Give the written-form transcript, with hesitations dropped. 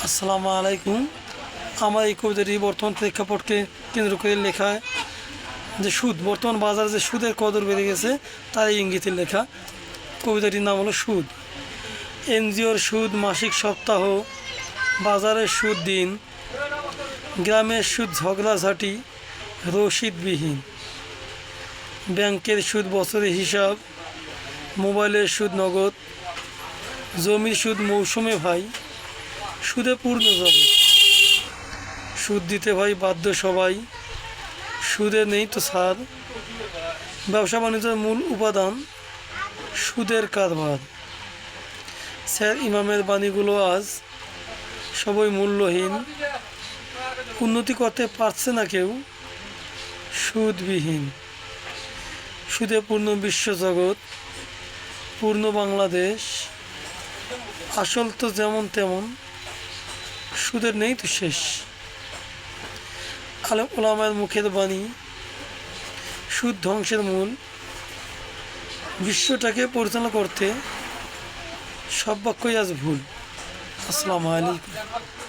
আসসালামু আলাইকুম। আমার এই কবিতাটি বর্তমান প্রেক্ষাপটকে কেন্দ্র করে লেখা, যে সুদ, বর্তমান বাজারে যে সুদের কদর বেড়ে গেছে তার ইঙ্গিতের লেখা। কবিতাটির নাম হলো সুদ। এনজিওর সুদ মাসিক, সপ্তাহ, বাজারের সুদ দিন, গ্রামের সুদ ঝগড়াঝাঁটি রসিদবিহীন, ব্যাংকের সুদ বছরে হিসাব, মোবাইলের সুদ নগদ, জমির সুদ মৌসুমে ভাই, সুদে পূর্ণ জগৎ। সুদ দিতে ভাই বাধ্য সবাই, সুদে নেই তো ছাড়, ব্যবসা বাণিজ্যের মূল উপাদান সুদের কারবার। স্যার ইমামের বাণীগুলো আজ সবই মূল্যহীন, উন্নতি করতে পারছে না কেউ সুদবিহীন। সুদে পূর্ণ বিশ্বজগৎ, পূর্ণ বাংলাদেশ, আসল তো যেমন তেমন, সুদের নেই তো শেষ। আলেম ওলামার মুখের বাণী, সুদ ধ্বংসের মূল, বিশ্বটাকে পরিচালনা করতে সব বাক্যই আজ ভুল। আসসালামু আলাইকুম।